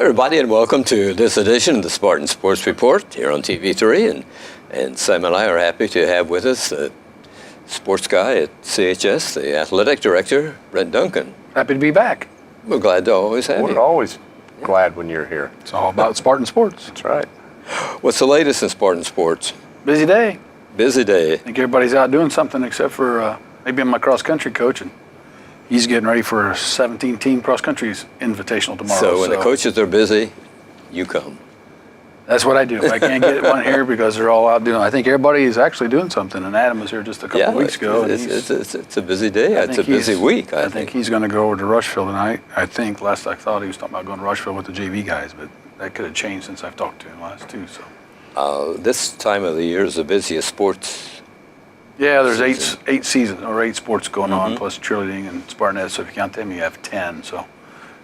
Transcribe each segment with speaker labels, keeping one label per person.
Speaker 1: everybody, and welcome to this edition of the Spartan Sports Report here on TV3. And Sam and I are happy to have with us the sports guy at CHS, the athletic director, Brent Duncan.
Speaker 2: Happy to be back.
Speaker 1: We're glad to always have you.
Speaker 3: We're always glad when you're here.
Speaker 2: It's all about Spartan sports.
Speaker 3: That's right.
Speaker 1: What's the latest in Spartan sports?
Speaker 2: Busy day.
Speaker 1: Busy day.
Speaker 2: I think everybody's out doing something except for maybe my cross-country coach, and he's getting ready for a 17-team cross-country invitational tomorrow.
Speaker 1: So when the coaches are busy, you come.
Speaker 2: That's what I do. I can't get one here because they're all out doing. I think everybody is actually doing something, and Adam was here just a couple weeks ago.
Speaker 1: It's a busy day. It's a busy week.
Speaker 2: I think he's going to go over to Rushville tonight. I think last I thought he was talking about going to Rushville with the JV guys, but that could have changed since I've talked to him last too. So
Speaker 1: this time of the year is the busiest sports.
Speaker 2: Yeah, there's eight sports going on, plus cheerleading and Spartan. So if you count them, you have 10. So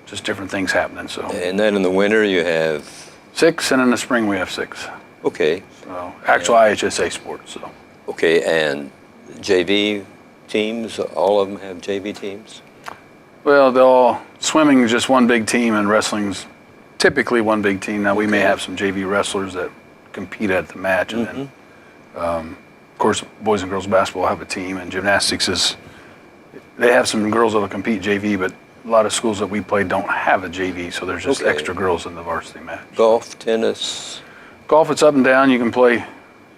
Speaker 2: just different things happening. So.
Speaker 1: And then in the winter you have
Speaker 2: 6, and in the spring we have 6.
Speaker 1: Okay.
Speaker 2: So actual IHSA sports. So.
Speaker 1: Okay, and JV teams, all of them have JV teams?
Speaker 2: Well, swimming is just one big team, and wrestling's typically one big team. Now we may have some JV wrestlers that compete at the match, and then of course boys and girls basketball have a team, and gymnastics they have some girls that'll compete JV, but a lot of schools that we play don't have a JV, so there's just extra girls in the varsity match.
Speaker 1: Golf, tennis?
Speaker 2: Golf, it's up and down. You can play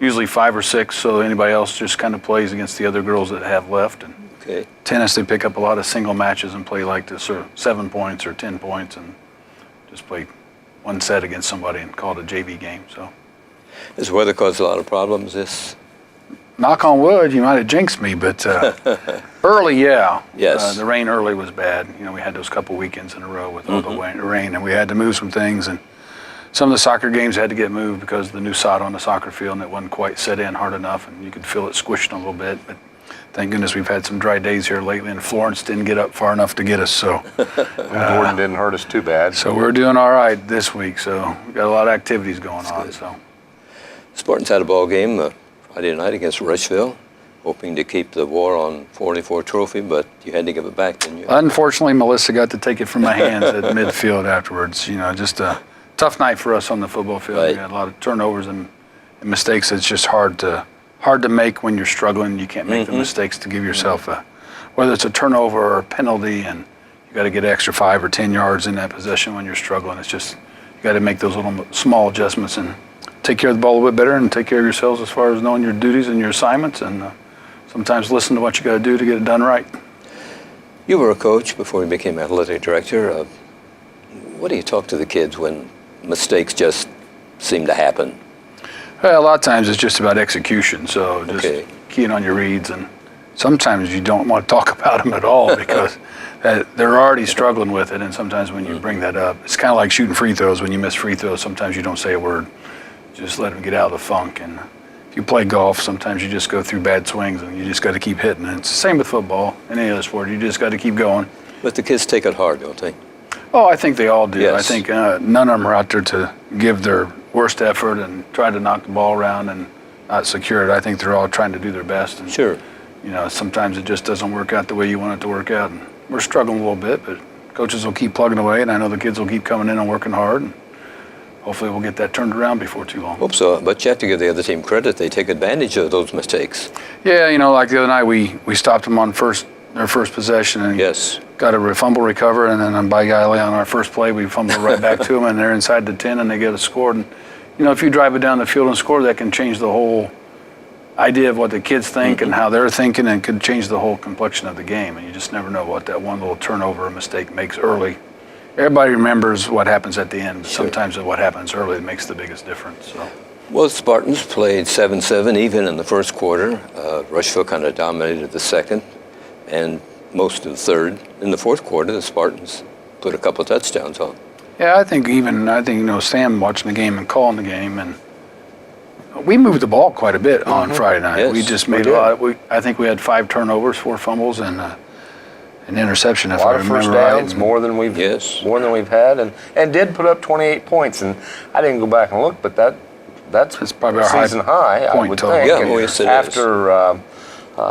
Speaker 2: usually 5 or 6, so anybody else just kind of plays against the other girls that have left. And tennis, they pick up a lot of single matches and play like this, or 7 points or 10 points, and just play one set against somebody and call it a JV game. So,
Speaker 1: has weather caused a lot of problems this?
Speaker 2: Knock on wood, you might have jinxed me, but early, yeah.
Speaker 1: Yes.
Speaker 2: The rain early was bad. You know, we had those couple weekends in a row with all the rain, and we had to move some things, and some of the soccer games had to get moved because of the new sod on the soccer field, and it wasn't quite set in hard enough, and you could feel it squishing a little bit. But thank goodness we've had some dry days here lately, and Florence didn't get up far enough to get us, so.
Speaker 3: Gordon didn't hurt us too bad.
Speaker 2: So we're doing all right this week, so we've got a lot of activities going on.
Speaker 1: Good.
Speaker 2: So.
Speaker 1: Spartans had a ball game Friday night against Rushville, hoping to keep the War on 44 trophy, but you had to give it back, didn't you?
Speaker 2: Unfortunately, Melissa got to take it from my hands at midfield afterwards. You know, just a tough night for us on the football field.
Speaker 1: Right.
Speaker 2: We had a lot of turnovers and mistakes. It's just hard to make when you're struggling. You can't make the mistakes to give yourself whether it's a turnover or a penalty, and you got to get extra 5 or 10 yards in that possession when you're struggling. It's just you got to make those little small adjustments and take care of the ball a little bit better, and take care of yourselves as far as knowing your duties and your assignments, and sometimes listen to what you got to do to get it done right.
Speaker 1: You were a coach before you became athletic director. What do you talk to the kids when mistakes just seem to happen?
Speaker 2: Well, a lot of times it's just about execution, so just keying on your reads, and sometimes you don't want to talk about them at all because they're already struggling with it, and sometimes when you bring that up, it's kind of like shooting free throws. When you miss free throws, sometimes you don't say a word. Just let them get out of the funk. And if you play golf, sometimes you just go through bad swings, and you just got to keep hitting. And it's the same with football, any other sport. You just got to keep going.
Speaker 1: But the kids take it hard, don't they?
Speaker 2: Oh, I think they all do.
Speaker 1: Yes.
Speaker 2: I think none of them are out there to give their worst effort and try to knock the ball around and not secure it. I think they're all trying to do their best. And,
Speaker 1: Sure.
Speaker 2: You know, sometimes it just doesn't work out the way you want it to work out. And we're struggling a little bit, but coaches will keep plugging away, and I know the kids will keep coming in and working hard. And hopefully we'll get that turned around before too long.
Speaker 1: Hope so, but you have to give the other team credit. They take advantage of those mistakes.
Speaker 2: Yeah, you know, like the other night we stopped them on their first possession and got a fumble recover, and then by golly on our first play we fumbled right back to them, and they're inside the 10 and they get a score. And you know, if you drive it down the field and score, that can change the whole idea of what the kids think and how they're thinking, and could change the whole complexion of the game. And you just never know what that one little turnover or mistake makes early. Everybody remembers what happens at the end, but sometimes what happens early makes the biggest difference. So.
Speaker 1: Well, the Spartans played 7-7 even in the first quarter. Rushville kind of dominated the second and most of the third. In the fourth quarter, the Spartans put a couple of touchdowns on.
Speaker 2: Yeah, I think you know, Sam watching the game and calling the game, and we moved the ball quite a bit on Friday night.
Speaker 1: Yes,
Speaker 2: we just made a lot. I think we had 5 turnovers, 4 fumbles, and an interception, if I remember right.
Speaker 3: A lot of first downs, more than we've had, and did put up 28 points. And I didn't go back and look, but that's
Speaker 2: probably our
Speaker 3: season high, I would think.
Speaker 1: Yeah, well, yes, it
Speaker 3: after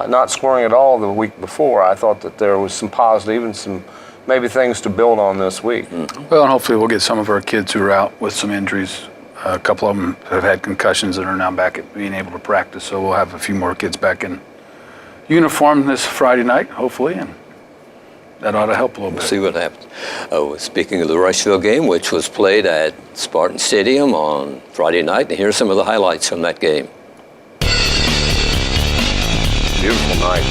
Speaker 3: not scoring at all the week before, I thought that there was some positive and some maybe things to build on this week.
Speaker 2: Well, and hopefully we'll get some of our kids who are out with some injuries. A couple of them have had concussions and are now back at being able to practice. So we'll have a few more kids back in uniform this Friday night, hopefully, and that ought to help a little bit.
Speaker 1: We'll see what happens. Speaking of the Rushville game, which was played at Spartan Stadium on Friday night, and here's some of the highlights from that game.
Speaker 3: Beautiful night.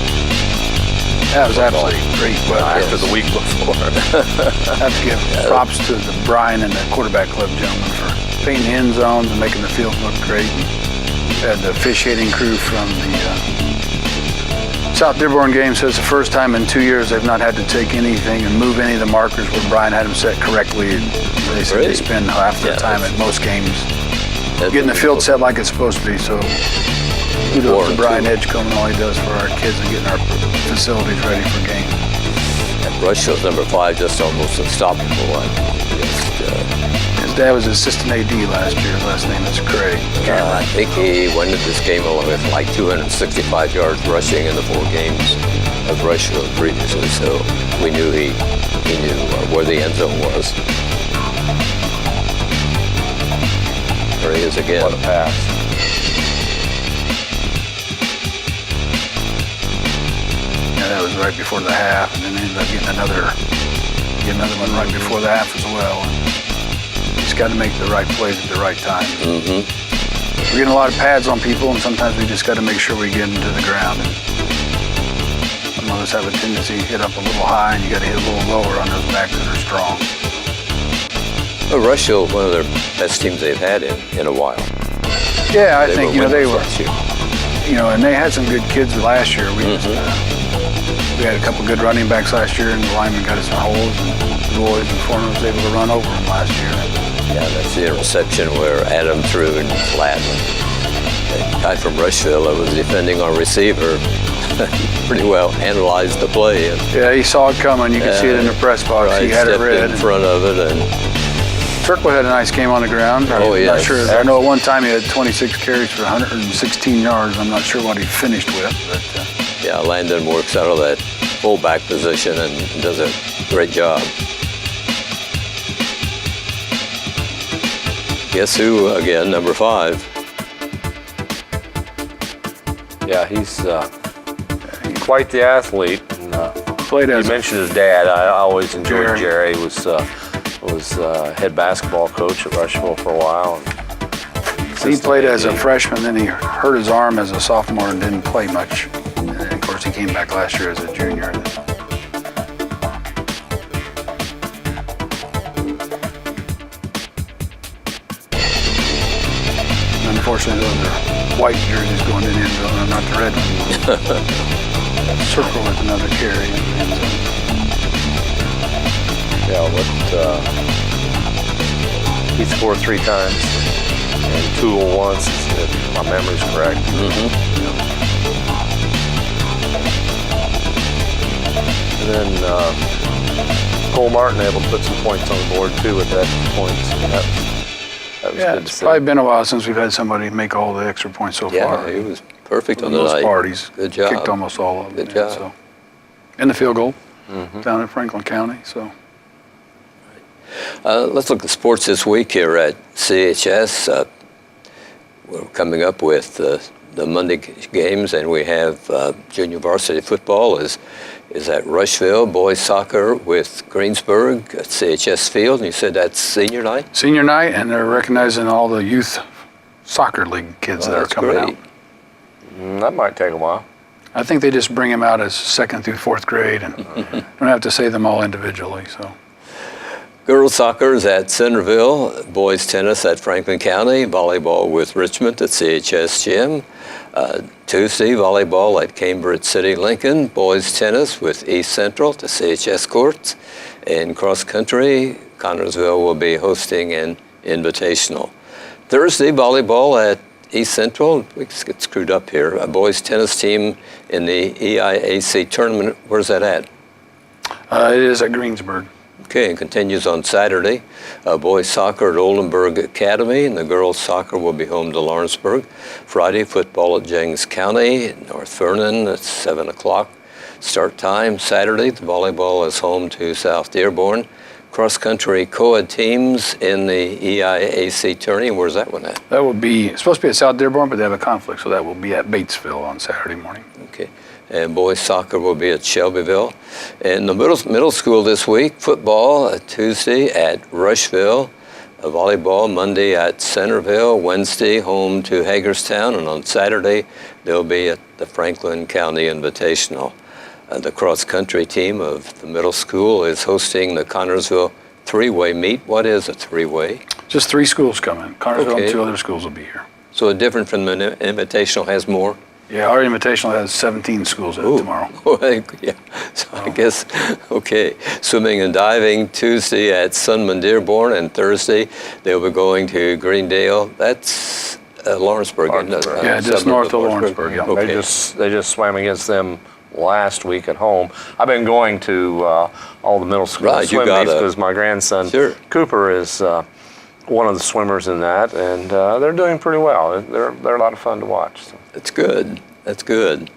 Speaker 2: That was absolutely great weather.
Speaker 3: After the week before.
Speaker 2: I have to give props to the Brian and the quarterback club gentlemen for painting the end zones and making the field look great. We had the officiating crew from the South Dearborn game says the first time in 2 years they've not had to take anything and move any of the markers where Brian had them set correctly. They said they spend half their time at most games getting the field set like it's supposed to be. So kudos to Brian Edgecombe and all he does for our kids and getting our facilities ready for games.
Speaker 1: Rushville's number 5, just almost unstoppable.
Speaker 2: His dad was assistant AD last year. His last name is Craig.
Speaker 1: I think he went into this game along with like 265 yards rushing in the 4 games of Rushville previously, so we knew he knew where the end zone was. There he is again.
Speaker 3: What a pass.
Speaker 2: Yeah, that was right before the half, and then they ended up getting another one right before the half as well. Just got to make the right plays at the right time.
Speaker 1: Mm-hmm.
Speaker 2: We're getting a lot of pads on people, and sometimes we just got to make sure we get them to the ground. And some of us have a tendency to hit up a little high, and you got to hit a little lower on those backs that are strong.
Speaker 1: Well, Rushville, one of their best teams they've had in a while.
Speaker 2: Yeah, I think they were.
Speaker 1: Last year.
Speaker 2: And they had some good kids last year. We had a couple good running backs last year, and the linemen got us in holes, and the boys and Foreman was able to run over them last year.
Speaker 1: Yeah, that's the interception where Adam threw and flat. The guy from Rushville that was defending our receiver pretty well analyzed the play. And,
Speaker 2: yeah, he saw it coming. You could see it in the press box.
Speaker 1: Right,
Speaker 2: he had it read.
Speaker 1: in front of it. And
Speaker 2: Turkle had a nice game on the ground.
Speaker 1: Oh, yeah.
Speaker 2: Not sure. I know at one time he had 26 carries for 116 yards. I'm not sure what he finished with, but
Speaker 1: yeah, Landon works out of that fullback position and does a great job. Guess who again? Number 5.
Speaker 3: Yeah, he's quite the athlete. And,
Speaker 2: played as
Speaker 3: you mentioned his dad. I always enjoyed Jerry. He was head basketball coach at Rushville for a while.
Speaker 2: He played as a freshman, then he hurt his arm as a sophomore and didn't play much. And then, of course, he came back last year as a junior. Unfortunately, those are white jerseys going in the end zone, not the red ones. Circle with another carry in the end zone.
Speaker 3: Yeah, he scored 3 times and 2 once, if my memory's correct.
Speaker 1: Mm-hmm.
Speaker 3: And then Cole Martin able to put some points on the board too with that points. That was good.
Speaker 2: It's probably been a while since we've had somebody make all the extra points so far.
Speaker 1: Yeah, he was perfect on
Speaker 2: the
Speaker 1: the
Speaker 2: most
Speaker 1: night.
Speaker 2: Parties.
Speaker 1: Good job.
Speaker 2: Kicked almost all of them.
Speaker 1: Good job.
Speaker 2: So. And the field goal down in Franklin County. So.
Speaker 1: Let's look at sports this week here at CHS. We're coming up with the Monday games, and we have junior varsity football is at Rushville, boys soccer with Greensburg at CHS Field. And you said that's senior night?
Speaker 2: Senior night, and they're recognizing all the youth soccer league kids that are coming out.
Speaker 3: That might take a while.
Speaker 2: I think they just bring them out as 2nd through 4th grade, and don't have to say them all individually. So.
Speaker 1: Girls soccer is at Centerville, boys tennis at Franklin County, volleyball with Richmond at CHS Gym. Tuesday, volleyball at Cambridge City Lincoln, boys tennis with East Central to CHS Courts. And cross country, Connorsville will be hosting an invitational. Thursday, volleyball at East Central. We just get screwed up here. A boys tennis team in the EIAC tournament. Where's that at?
Speaker 2: It is at Greensburg.
Speaker 1: Okay, and continues on Saturday. Boys soccer at Oldenburg Academy, and the girls soccer will be home to Lawrenceburg. Friday, football at Jennings County, North Vernon at 7 o'clock. Start time Saturday. The volleyball is home to South Dearborn. Cross-country co-ed teams in the EIAC tourney. Where's that one at?
Speaker 2: That will be supposed to be at South Dearborn, but they have a conflict, so that will be at Batesville on Saturday morning.
Speaker 1: Okay. And boys soccer will be at Shelbyville. And the middle school this week, football Tuesday at Rushville, volleyball Monday at Centerville, Wednesday home to Hagerstown, and on Saturday they'll be at the Franklin County Invitational. The cross-country team of the middle school is hosting the Connorsville three-way meet. What is a three-way?
Speaker 2: Just 3 schools coming. Connorsville
Speaker 1: Okay.
Speaker 2: and 2 other schools will be here.
Speaker 1: So different from the Invitational has more?
Speaker 2: Yeah, our Invitational has 17 schools in it tomorrow.
Speaker 1: Yeah, so I guess, okay. Swimming and diving Tuesday at Sunman Dearborn, and Thursday they'll be going to Greendale. That's Lawrenceburg, isn't it?
Speaker 3: Lawrenceburg.
Speaker 2: Yeah, just
Speaker 1: Suburb
Speaker 2: north of Lawrenceburg, yeah.
Speaker 1: Okay.
Speaker 3: They just swam against them last week at home. I've been going to all the middle school
Speaker 1: Right, you
Speaker 3: swim meets
Speaker 1: gotta-
Speaker 3: because my grandson
Speaker 1: Sure.
Speaker 3: Cooper is one of the swimmers in that, and they're doing pretty well. They're a lot of fun to watch. So.
Speaker 1: That's good. That's good.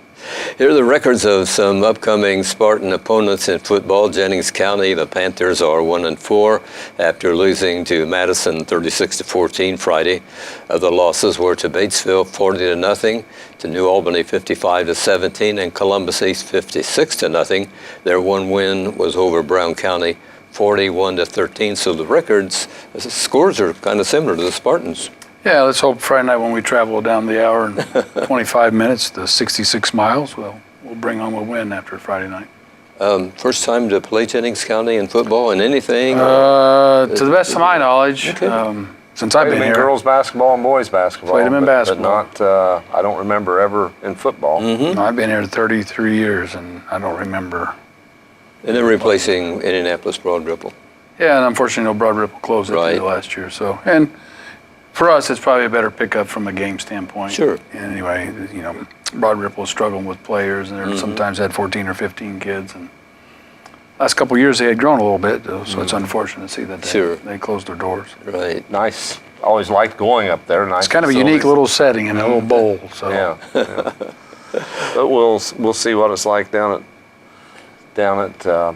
Speaker 1: Here are the records of some upcoming Spartan opponents in football. Jennings County, the Panthers are 1-4 after losing to Madison 36-14 Friday. The losses were to Batesville 40-0, to New Albany 55-17, and Columbus East 56-0. Their one win was over Brown County 41-13. So the scores are kind of similar to the Spartans.
Speaker 2: Yeah, let's hope Friday night when we travel down the hour and 25 minutes, the 66 miles, we'll bring home a win after Friday night.
Speaker 1: First time to play Jennings County in football and anything?
Speaker 2: To the best of my knowledge, since I've
Speaker 3: Played
Speaker 2: been
Speaker 3: them in
Speaker 2: here.
Speaker 3: girls basketball and boys basketball.
Speaker 2: Played them in basketball.
Speaker 3: But not, I don't remember ever in football.
Speaker 2: No, I've been here 33 years, and I don't remember.
Speaker 1: And they're replacing Indianapolis Broad Ripple.
Speaker 2: Yeah, and unfortunately, no Broad Ripple closed at the end of last year. So, and for us, it's probably a better pickup from a game standpoint.
Speaker 1: Sure.
Speaker 2: Anyway, Broad Ripple is struggling with players, and they sometimes had 14 or 15 kids. And last couple of years, they had grown a little bit, so it's unfortunate to see that they closed their doors.
Speaker 1: Right.
Speaker 3: Nice. Always liked going up there. Nice.
Speaker 2: It's kind of a unique little setting in a little bowl. So.
Speaker 3: Yeah. But we'll see what it's like down at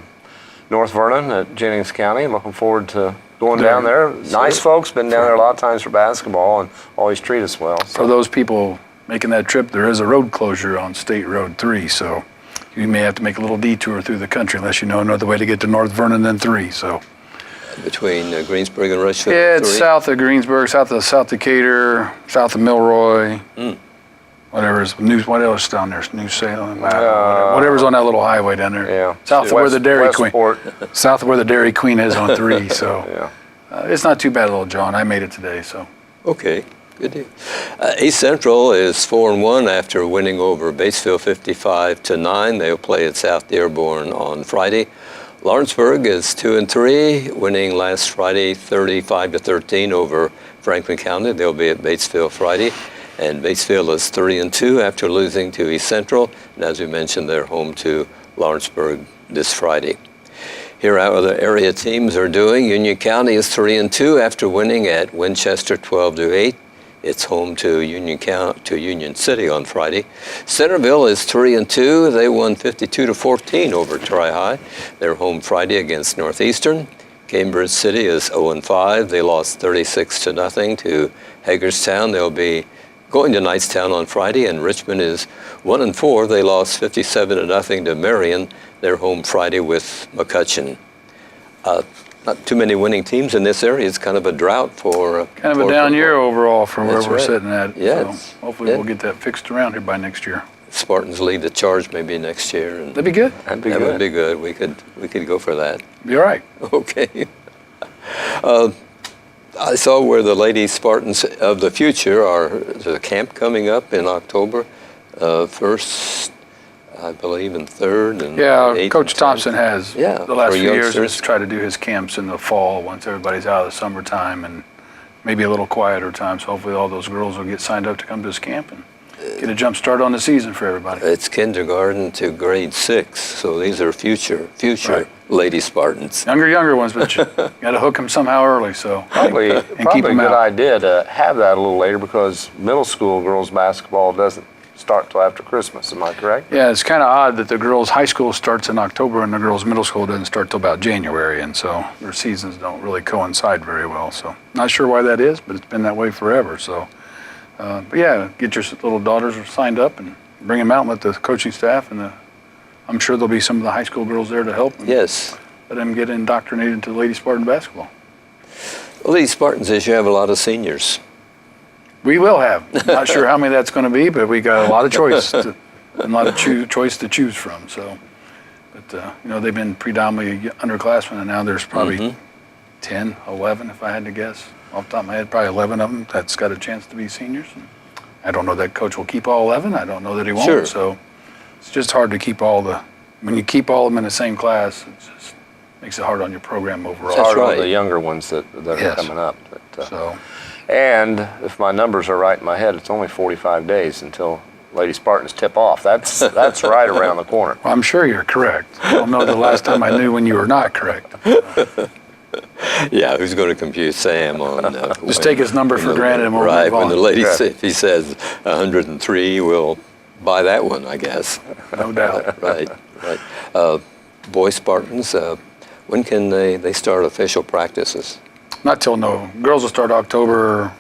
Speaker 3: North Vernon at Jennings County. I'm looking forward to going down there. Nice folks, been down there a lot of times for basketball and always treat us well. So.
Speaker 2: For those people making that trip, there is a road closure on State Road 3, so you may have to make a little detour through the country unless you know another way to get to North Vernon than 3. So
Speaker 1: Between Greensburg and Rushville?
Speaker 2: yeah, it's south of Greensburg, south of South Decatur, south of Milroy. Whatever's what else down there? New Salem, whatever's on that little highway down there.
Speaker 3: Yeah.
Speaker 2: South of where the Dairy Queen.
Speaker 3: Westport.
Speaker 2: South of where the Dairy Queen is on 3. So
Speaker 3: Yeah.
Speaker 2: it's not too bad, little John. I made it today. So
Speaker 1: Okay, good deal. East Central is 4-1 after winning over Batesville 55-9. They'll play at South Dearborn on Friday. Lawrenceburg is 2-3, winning last Friday 35-13 over Franklin County. They'll be at Batesville Friday. And Batesville is 3-2 after losing to East Central. And as we mentioned, they're home to Lawrenceburg this Friday. Here how the area teams are doing. Union County is 3-2 after winning at Winchester 12-8. It's home to Union City on Friday. Centerville is 3-2. They won 52-14 over Tri-High. They're home Friday against Northeastern. Cambridge City is 0-5. They lost 36-0 to Hagerstown. They'll be going to Knightstown on Friday, and Richmond is 1-4. They lost 57-0 to Marion. They're home Friday with McCutcheon. Not too many winning teams in this area. It's kind of a drought for
Speaker 2: kind of a down year overall for where
Speaker 1: That's
Speaker 2: we're
Speaker 1: right.
Speaker 2: sitting at.
Speaker 1: Yeah,
Speaker 2: So hopefully we'll get that fixed around here by next year.
Speaker 1: Spartans lead the charge maybe next year. And
Speaker 2: That'd be good.
Speaker 3: That'd be
Speaker 1: that
Speaker 3: good.
Speaker 1: would be good. We could go for that.
Speaker 2: Be all right.
Speaker 1: Okay. I saw where the Lady Spartans of the future are. There's a camp coming up in October, first, I believe, and third, and
Speaker 2: Yeah,
Speaker 1: 8th
Speaker 2: Coach
Speaker 1: and 10th.
Speaker 2: Thompson has the last
Speaker 1: for
Speaker 2: few years
Speaker 1: youngsters.
Speaker 2: has tried to do his camps in the fall once everybody's out of the summertime and maybe a little quieter time. So hopefully all those girls will get signed up to come to this camp and get a jump start on the season for everybody.
Speaker 1: It's kindergarten to grade 6, so these are future
Speaker 2: Right.
Speaker 1: Lady Spartans.
Speaker 2: Younger ones, but you got to hook them somehow early. So
Speaker 3: Probably
Speaker 2: and
Speaker 3: a
Speaker 2: keep them
Speaker 3: good
Speaker 2: out.
Speaker 3: idea to have that a little later because middle school girls basketball doesn't start till after Christmas. Am I correct?
Speaker 2: Yeah, it's kind of odd that the girls' high school starts in October and the girls' middle school doesn't start till about January, and so their seasons don't really coincide very well. So not sure why that is, but it's been that way forever. So, but yeah, get your little daughters signed up and bring them out and let the coaching staff and I'm sure there'll be some of the high school girls there to help.
Speaker 1: Yes.
Speaker 2: Let them get indoctrinated into Lady Spartan basketball.
Speaker 1: Well, these Spartans, as you have a lot of seniors.
Speaker 2: We will have. Not sure how many that's going to be, but we got a lot of choice and a lot of choice to choose from. So, but they've been predominantly underclassmen, and now there's probably 10, 11, if I had to guess, off the top of my head, probably 11 of them that's got a chance to be seniors. And I don't know that coach will keep all 11. I don't know that he won't.
Speaker 1: Sure.
Speaker 2: So it's just hard to keep when you keep all of them in the same class, it just makes it hard on your program overall.
Speaker 1: That's
Speaker 3: Hard on
Speaker 1: right.
Speaker 3: the younger ones that are
Speaker 2: Yes.
Speaker 3: coming up. But,
Speaker 2: So.
Speaker 3: and if my numbers are right in my head, it's only 45 days until Lady Spartans tip off. That's right around the corner.
Speaker 2: Well, I'm sure you're correct. I don't know the last time I knew when you were not correct.
Speaker 1: Yeah, who's going to compute Sam on?
Speaker 2: Just take his number for granted and we'll
Speaker 1: right,
Speaker 2: move on.
Speaker 1: when the lady,
Speaker 3: Yeah.
Speaker 1: if he says 103, we'll buy that one, I guess.
Speaker 2: No doubt.
Speaker 1: Right. Boy Spartans, when can they start official practices?
Speaker 2: Not till no. Girls will start October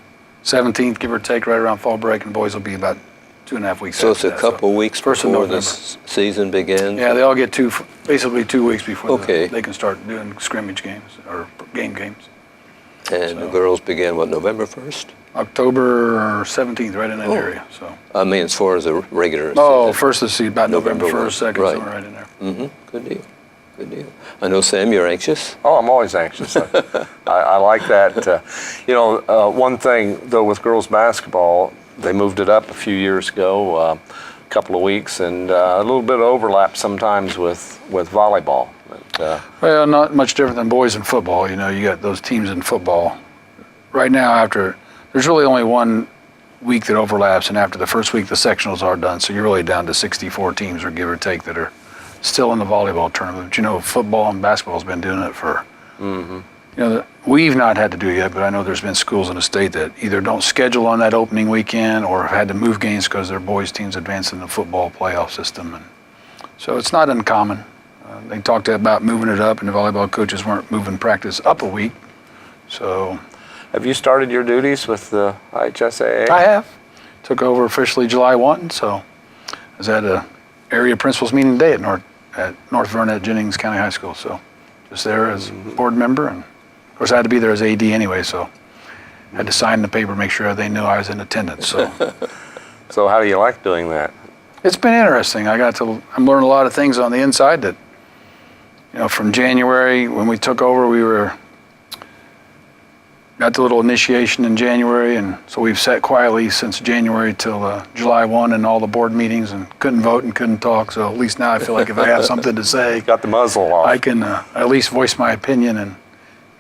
Speaker 2: 17th, give or take, right around fall break, and boys will be about 2.5 weeks
Speaker 1: So
Speaker 2: after
Speaker 1: it's a
Speaker 2: that.
Speaker 1: couple weeks
Speaker 2: first of
Speaker 1: before
Speaker 2: November.
Speaker 1: this season begins?
Speaker 2: Yeah, they all get basically 2 weeks before
Speaker 1: Okay.
Speaker 2: they can start doing scrimmage games or games.
Speaker 1: And the girls begin, what, November 1st?
Speaker 2: October 17th, right in that area. So.
Speaker 1: I mean, as far as the regular
Speaker 2: Oh,
Speaker 1: season.
Speaker 2: first of the season, about November 1st, 2nd,
Speaker 1: Right.
Speaker 2: somewhere right in there.
Speaker 1: Mm-hmm. Good deal. I know, Sam, you're anxious.
Speaker 3: Oh, I'm always anxious. I like that. One thing, though, with girls basketball, they moved it up a few years ago, a couple of weeks, and a little bit of overlap sometimes with volleyball. But,
Speaker 2: Well, not much different than boys in football. You got those teams in football. Right now, there's really only 1 week that overlaps, and after the first week, the sectionals are done. So you're really down to 64 teams, or give or take, that are still in the volleyball tournament. But, football and basketball has been doing it for, we've not had to do it yet, but I know there's been schools in the state that either don't schedule on that opening weekend or have had to move games because their boys' teams advanced in the football playoff system. And so it's not uncommon. They talked about moving it up, and the volleyball coaches weren't moving practice up a week. So
Speaker 3: have you started your duties with the IHSAA?
Speaker 2: I have. Took over officially July 1, so I was at a area principals meeting today at North Vernon at Jennings County High School. So just there as a board member, and of course I had to be there as AD anyway, so I had to sign the paper, make sure they knew I was in attendance. So
Speaker 3: So how do you like doing that?
Speaker 2: it's been interesting. I'm learning a lot of things on the inside that, from January when we took over, got the little initiation in January, and so we've sat quietly since January till July 1 and all the board meetings, and couldn't vote and couldn't talk. So at least now I feel like if I have something to say,
Speaker 3: Got the muzzle off.
Speaker 2: I can at least voice my opinion. And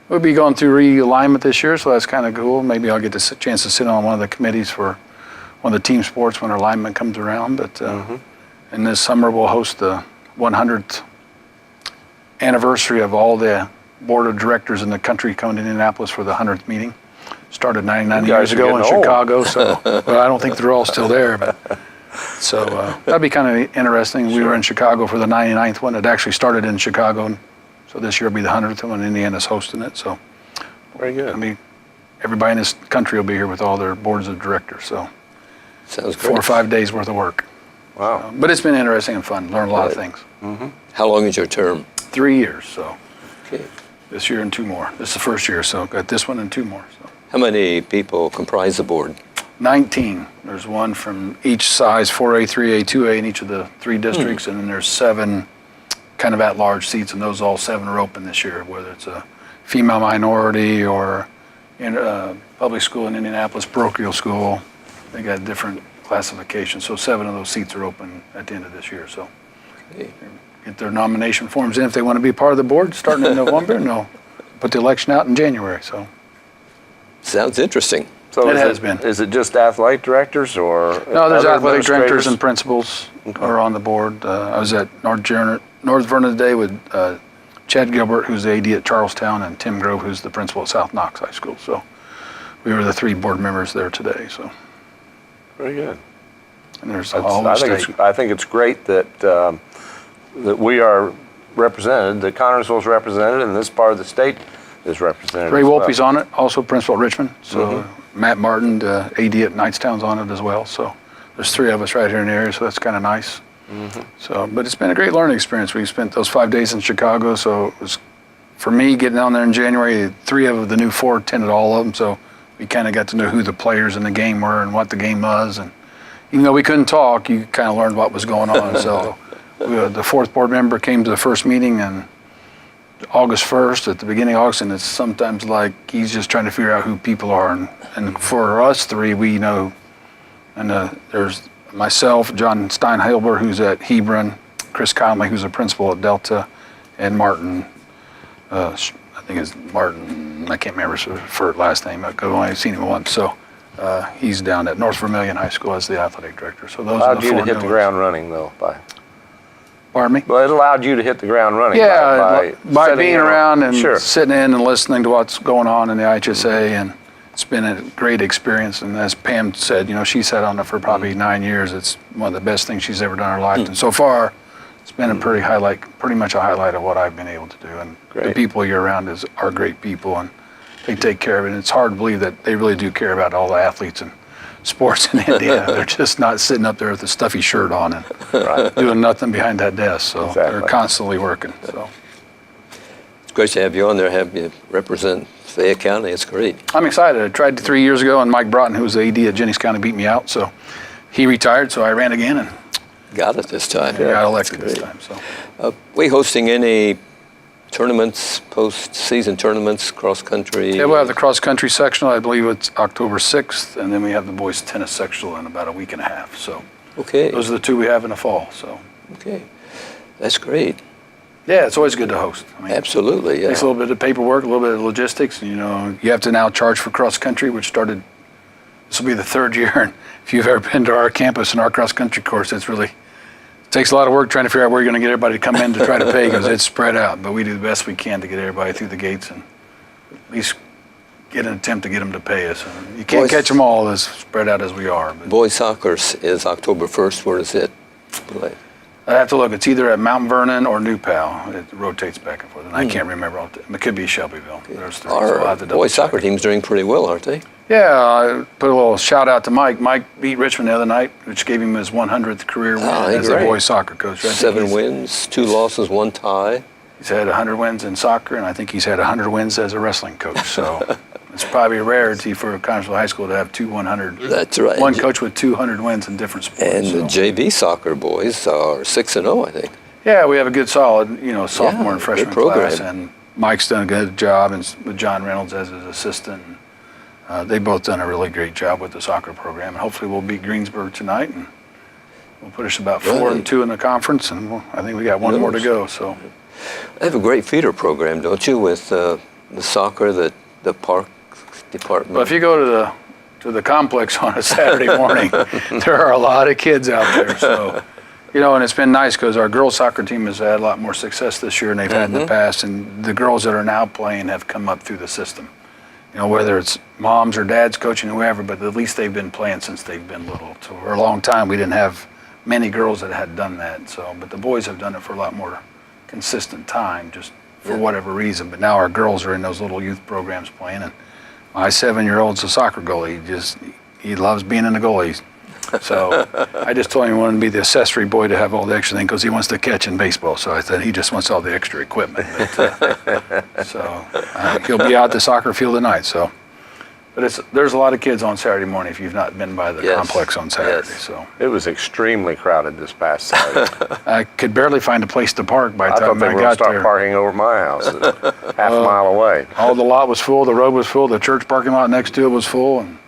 Speaker 2: we'll be going through realignment this year, so that's kind of cool. Maybe I'll get the chance to sit on one of the committees for one of the team sports when our alignment comes around. But and this summer we'll host the 100th anniversary of all the board of directors in the country coming to Indianapolis for the 100th meeting. Started 99
Speaker 3: You
Speaker 2: years
Speaker 3: guys are
Speaker 2: ago in
Speaker 3: getting old.
Speaker 2: Chicago, so well, I don't think they're all still there. But so that'd be kind of interesting. We were in Chicago for the 99th one. It actually started in Chicago, and so this year will be the 100th one. Indiana's hosting it, so
Speaker 3: Very good.
Speaker 2: everybody in this country will be here with all their boards of directors. So
Speaker 1: Sounds
Speaker 2: 4 or
Speaker 1: great.
Speaker 2: 5 days worth of work.
Speaker 3: Wow.
Speaker 2: But it's been interesting and fun. Learned a lot of
Speaker 1: Right.
Speaker 2: things.
Speaker 1: How long is your term?
Speaker 2: 3 years, so
Speaker 1: Okay.
Speaker 2: this year and 2 more. This is the first year, so got this one and 2 more. So.
Speaker 1: How many people comprise the board?
Speaker 2: 19. There's one from each size, 4A, 3A, 2A in each of the 3 districts, and then there's 7 kind of at-large seats, and those all 7 are open this year, whether it's a female minority or in public school in Indianapolis, parochial school. They got different classifications, so 7 of those seats are open at the end of this year. So
Speaker 1: Okay.
Speaker 2: get their nomination forms in if they want to be part of the board starting in November, and they'll put the election out in January. So
Speaker 1: Sounds interesting.
Speaker 3: So
Speaker 2: It
Speaker 3: is
Speaker 2: has been.
Speaker 3: Is it just athletic directors or
Speaker 2: no, there's
Speaker 3: other
Speaker 2: athletic directors
Speaker 3: administrators?
Speaker 2: and principals are on the board. I was at North Vernon today with Chad Gilbert, who's the AD at Charlestown, and Tim Grove, who's the principal at South Knox High School. So we were the 3 board members there today. So
Speaker 3: Very good.
Speaker 2: And there's a whole state.
Speaker 3: I think it's great that that we are represented, that Connersville's represented, and this part of the state is represented.
Speaker 2: Ray
Speaker 3: as well.
Speaker 2: Wolpe's on it, also principal at Richmond. So Matt Martin, the AD at Knightstown's on it as well. So there's 3 of us right here in the area, so that's kind of nice. So, but it's been a great learning experience. We spent those 5 days in Chicago, so it was, for me, getting down there in January, 3 of the new 4 attended all of them, so we kind of got to know who the players in the game were and what the game was. And even though we couldn't talk, you kind of learned what was going on. So the 4th board member came to the first meeting on August 1st, at the beginning of August, and it's sometimes like he's just trying to figure out who people are. And for us 3, we know, and there's myself, John Steinhilber, who's at Hebron, Chris Conley, who's a principal at Delta, and Martin, I think it's Martin, I can't remember his first last name, I've only seen him once. So he's down at North Vermilion High School as the athletic director. So those are the 4
Speaker 3: allowed you to hit the ground running, though, by...
Speaker 2: Pardon me?
Speaker 3: Well, it allowed you to hit the ground running.
Speaker 2: Yeah, by
Speaker 3: setting
Speaker 2: being
Speaker 3: in
Speaker 2: around and
Speaker 3: Sure.
Speaker 2: sitting in and listening to what's going on in the IHSA, and it's been a great experience. And as Pam said, she sat on it for probably 9 years. It's one of the best things she's ever done in her life. And so far, it's been a pretty much a highlight of what I've been able to do. And the people you're around are great people, and they take care of it. And it's hard to believe that they really do care about all the athletes and sports in Indiana. They're just not sitting up there with a stuffy shirt on and doing nothing behind that desk. So they're constantly working. So
Speaker 1: It's great to have you on there, have you represent Fayette County. It's great.
Speaker 2: I'm excited. I tried 3 years ago, and Mike Broughton, who was the AD at Jennings County, beat me out. So he retired, so I ran again and
Speaker 1: got it this time.
Speaker 2: got elected this time. So
Speaker 1: We hosting any tournaments, post-season tournaments, cross-country?
Speaker 2: yeah, we'll have the cross-country sectional. I believe it's October 6th, and then we have the boys tennis sectional in about a week and a half. So
Speaker 1: Okay.
Speaker 2: those are the 2 we have in the fall. So
Speaker 1: Okay. That's great.
Speaker 2: yeah, it's always good to host. I mean,
Speaker 1: Absolutely, yeah.
Speaker 2: Takes a little bit of paperwork, a little bit of logistics. You have to now charge for cross-country, which started, this will be the 3rd year. And if you've ever been to our campus and our cross-country course, it takes a lot of work trying to figure out where you're going to get everybody to come in to try to pay, because it's spread out. But we do the best we can to get everybody through the gates and at least get an attempt to get them to pay us. And you can't catch them all as spread out as we are. But
Speaker 1: Boys soccer is October 1st. Where does it play?
Speaker 2: I have to look. It's either at Mount Vernon or New Pal. It rotates back and forth, and I can't remember. It could be Shelbyville. There's 3. So I'll have to
Speaker 1: Our
Speaker 2: double
Speaker 1: boys
Speaker 2: check.
Speaker 1: soccer team's doing pretty well, aren't they?
Speaker 2: Yeah, I put a little shout out to Mike. Mike beat Richmond the other night, which gave him his 100th career win as a
Speaker 1: great.
Speaker 2: boys soccer coach. I think
Speaker 1: 7 wins, 2 losses, 1 tie.
Speaker 2: He's had 100 wins in soccer, and I think he's had 100 wins as a wrestling coach. So it's probably a rarity for Connersville High School to have 100.
Speaker 1: That's right.
Speaker 2: One coach with 200 wins in different sports.
Speaker 1: And the JV soccer boys are 6-0, I think.
Speaker 2: Yeah, we have a good, solid, sophomore and
Speaker 1: good
Speaker 2: freshman
Speaker 1: program.
Speaker 2: class, and Mike's done a good job, and with John Reynolds as his assistant. They've both done a really great job with the soccer program, and hopefully we'll beat Greensburg tonight, and we'll put us about 4-2 in the conference, and I think we got one more to go. So
Speaker 1: They have a great feeder program, don't you, with the soccer, the park department?
Speaker 2: But if you go to the complex on a Saturday morning, there are a lot of kids out there. So, and it's been nice because our girls soccer team has had a lot more success this year than they've had in the past, and the girls that are now playing have come up through the system. Whether it's moms or dads coaching, whoever, but at least they've been playing since they've been little. So for a long time, we didn't have many girls that had done that. So, but the boys have done it for a lot more consistent time, just for whatever reason. But now our girls are in those little youth programs playing, and my 7-year-old's a soccer goalie. He loves being in the goalies. So I just told him he wanted to be the accessory boy to have all the extra thing because he wants to catch in baseball. So I said he just wants all the extra equipment. But, he'll be out at the soccer field tonight. So, but there's a lot of kids on Saturday morning if you've not been by the complex on Saturday.
Speaker 1: Yes.
Speaker 2: So
Speaker 3: It was extremely crowded this past Saturday.
Speaker 2: I could barely find a place to park by the
Speaker 3: I thought
Speaker 2: time
Speaker 3: they
Speaker 2: I
Speaker 3: were going to
Speaker 2: got
Speaker 3: start
Speaker 2: there.
Speaker 3: parking over my house, half a mile away.
Speaker 2: All the lot was full. The road was full. The church parking lot next to it was full. And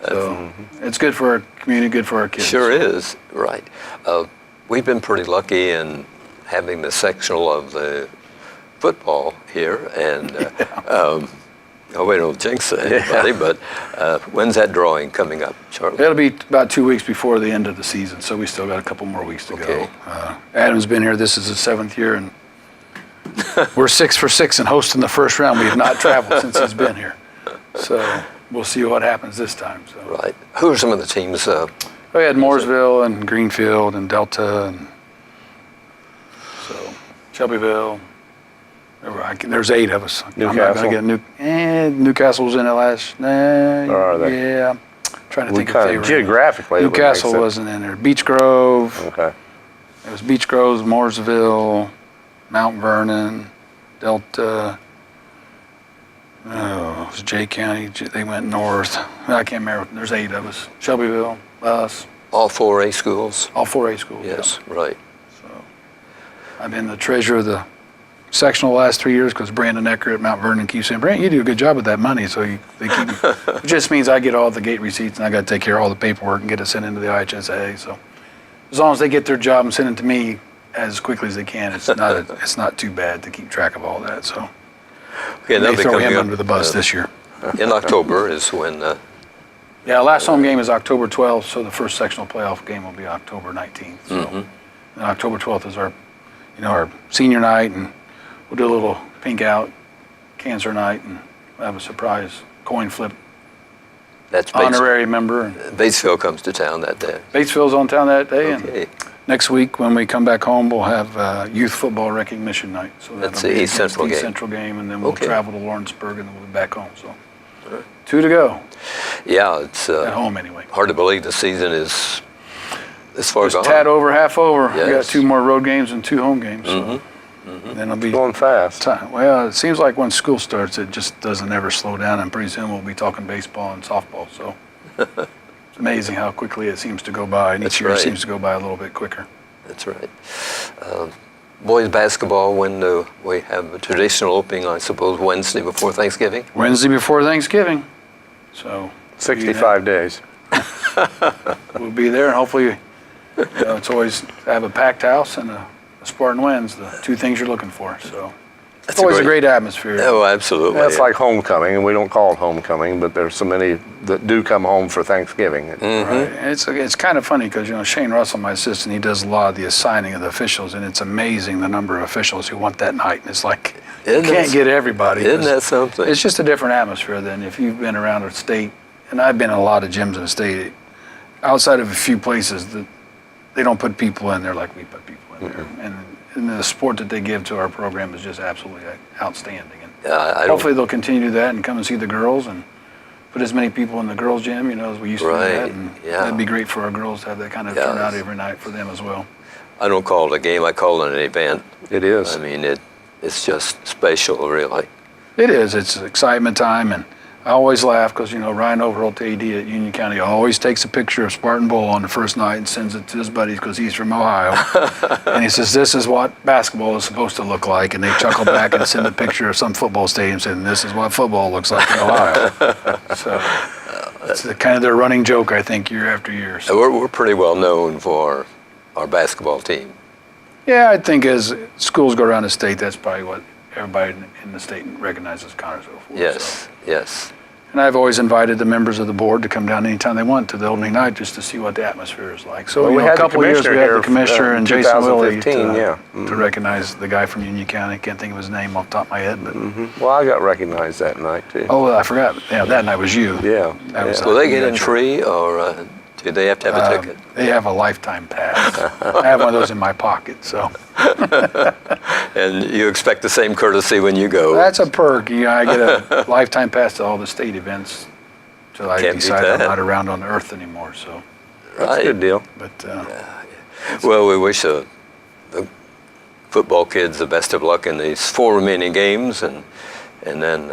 Speaker 2: so it's good for our community, good for our kids.
Speaker 1: Sure is, right. We've been pretty lucky in having the sectional of the football here, and we don't jinx anybody, but when's that drawing coming up, Charlie?
Speaker 2: It'll be about 2 weeks before the end of the season, so we still got a couple more weeks to go. Adam's been here. This is his 7th year, and we're 6 for 6 in hosting the first round. We have not traveled since he's been here. So we'll see what happens this time. So.
Speaker 1: Right. Who are some of the teams
Speaker 2: We had Mooresville and Greenfield and Delta, and so Shelbyville. There's 8 of us.
Speaker 3: Newcastle?
Speaker 2: Newcastle was in it last.
Speaker 3: Or are they?
Speaker 2: Yeah. Trying to think of favorite.
Speaker 3: Geographically, it would make
Speaker 2: Newcastle
Speaker 3: sense.
Speaker 2: wasn't in there. Beech Grove.
Speaker 3: Okay.
Speaker 2: It was Beech Grove, Mooresville, Mount Vernon, Delta. Oh, it was Jay County. They went north. I can't remember. There's 8 of us. Shelbyville, us.
Speaker 1: All 4A schools?
Speaker 2: All 4A schools.
Speaker 1: Yes,
Speaker 2: yeah.
Speaker 1: right.
Speaker 2: So I've been the treasurer of the sectional the last 3 years because Brandon Ecker at Mount Vernon keeps saying, Brandon, you do a good job with that money. So they keep it just means I get all the gate receipts and I got to take care of all the paperwork and get it sent into the IHSA. So as long as they get their job and send it to me as quickly as they can, it's not too bad to keep track of all that. So
Speaker 1: Okay,
Speaker 2: they
Speaker 1: that'll be
Speaker 2: throw
Speaker 1: coming
Speaker 2: him
Speaker 1: up,
Speaker 2: under the bus this year.
Speaker 1: in October is when,
Speaker 2: Yeah, last home game is October 12th, so the first sectional playoff game will be October 19th. So and October 12th is our senior night, and we'll do a little pink out cancer night, and we'll have a surprise coin flip
Speaker 1: that's
Speaker 2: honorary member. And
Speaker 1: Batesville comes to town that day.
Speaker 2: Batesville's on town that day,
Speaker 1: Okay.
Speaker 2: and next week when we come back home, we'll have youth football recognition night. So
Speaker 1: That's
Speaker 2: that'll
Speaker 1: the
Speaker 2: be
Speaker 1: East Central
Speaker 2: East
Speaker 1: game.
Speaker 2: Central game, and then we'll
Speaker 1: Okay.
Speaker 2: travel to Lawrenceburg, and then we'll be back home. So 2 to go
Speaker 1: Yeah, it's
Speaker 2: at home anyway.
Speaker 1: hard to believe the season is this far
Speaker 2: Just
Speaker 1: gone.
Speaker 2: tad over, half over. We got
Speaker 1: Yes.
Speaker 2: 2 more road games and 2 home games. So then it'll be
Speaker 3: Going fast.
Speaker 2: time. Well, it seems like when school starts, it just doesn't ever slow down, and pretty soon we'll be talking baseball and softball. So it's amazing how quickly it seems to go by, and
Speaker 1: That's
Speaker 2: each year
Speaker 1: right.
Speaker 2: it seems to go by a little bit quicker.
Speaker 1: That's right. Boys basketball, when we have a traditional opening, I suppose, Wednesday before Thanksgiving.
Speaker 2: Wednesday before Thanksgiving. So
Speaker 3: 65 days.
Speaker 2: we'll be there, and hopefully, it's always have a packed house and a Spartan wins, the 2 things you're looking for. So it's always a great atmosphere.
Speaker 1: Oh, absolutely.
Speaker 3: That's like homecoming, and we don't call it homecoming, but there's so many that do come home for Thanksgiving.
Speaker 2: Right. And it's kind of funny because Shane Russell, my assistant, he does a lot of the assigning of the officials, and it's amazing the number of officials who want that night. And it's like you can't get everybody.
Speaker 1: Isn't that something?
Speaker 2: It's just a different atmosphere than if you've been around a state, and I've been in a lot of gyms in the state. Outside of a few places that they don't put people in there like we put people in there, and the support that they give to our program is just absolutely outstanding. And
Speaker 1: I
Speaker 2: hopefully they'll continue to do that and come and see the girls and put as many people in the girls' gym, as we used to do that. And that'd be great for our girls to have that kind of turnout every night for them as well.
Speaker 1: I don't call it a game, I call it an event.
Speaker 3: It is.
Speaker 1: I mean, it's just special, really.
Speaker 2: It is. It's excitement time, and I always laugh because, Ryan Overholt, AD at Union County, always takes a picture of Spartan Bowl on the first night and sends it to his buddies because he's from Ohio. And he says, this is what basketball is supposed to look like. And they chuckle back and send a picture of some football stadium saying, this is what football looks like in Ohio. So it's kind of their running joke, I think, year after year. So.
Speaker 1: We're pretty well known for our basketball team.
Speaker 2: Yeah, I think as schools go around the state, that's probably what everybody in the state recognizes Connersville for.
Speaker 1: Yes, yes.
Speaker 2: And I've always invited the members of the board to come down anytime they want to the opening night just to see what the atmosphere is like. So
Speaker 3: we had
Speaker 2: a couple
Speaker 3: the
Speaker 2: of years we had the
Speaker 3: commissioner
Speaker 2: commissioner
Speaker 3: here,
Speaker 2: and Jason Willie
Speaker 3: 2015,
Speaker 2: to recognize the guy from Union County. Can't think of his name off the top of my head, but
Speaker 3: Well, I got recognized that night, too.
Speaker 2: oh, I forgot. Yeah, that night was you.
Speaker 3: Yeah.
Speaker 2: That was
Speaker 1: Will they get in
Speaker 2: Gotcha.
Speaker 1: free, or do they have to have a ticket?
Speaker 2: They have a lifetime pass. I have one of those in my pocket, so
Speaker 1: And you expect the same courtesy when you go.
Speaker 2: that's a perk. I get a lifetime pass to all the state events till I
Speaker 1: Can't beat
Speaker 2: decide I'm
Speaker 1: that.
Speaker 2: not around on the earth anymore. So,
Speaker 3: That's a good deal.
Speaker 2: but
Speaker 1: Well, we wish the football kids the best of luck in these 4 remaining games, and then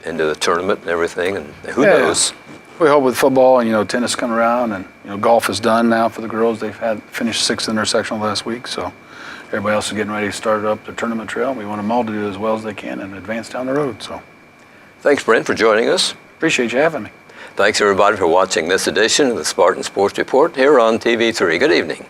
Speaker 1: into the tournament and everything. And who knows?
Speaker 2: we hope with football and tennis coming around, and golf is done now for the girls. They've finished 6th in their sectional last week, so everybody else is getting ready to start up the tournament trail. We want them all to do as well as they can and advance down the road. So
Speaker 1: Thanks, Brent, for joining us.
Speaker 2: appreciate you having me.
Speaker 1: Thanks, everybody, for watching this edition of the Spartan Sports Report here on TV3. Good evening.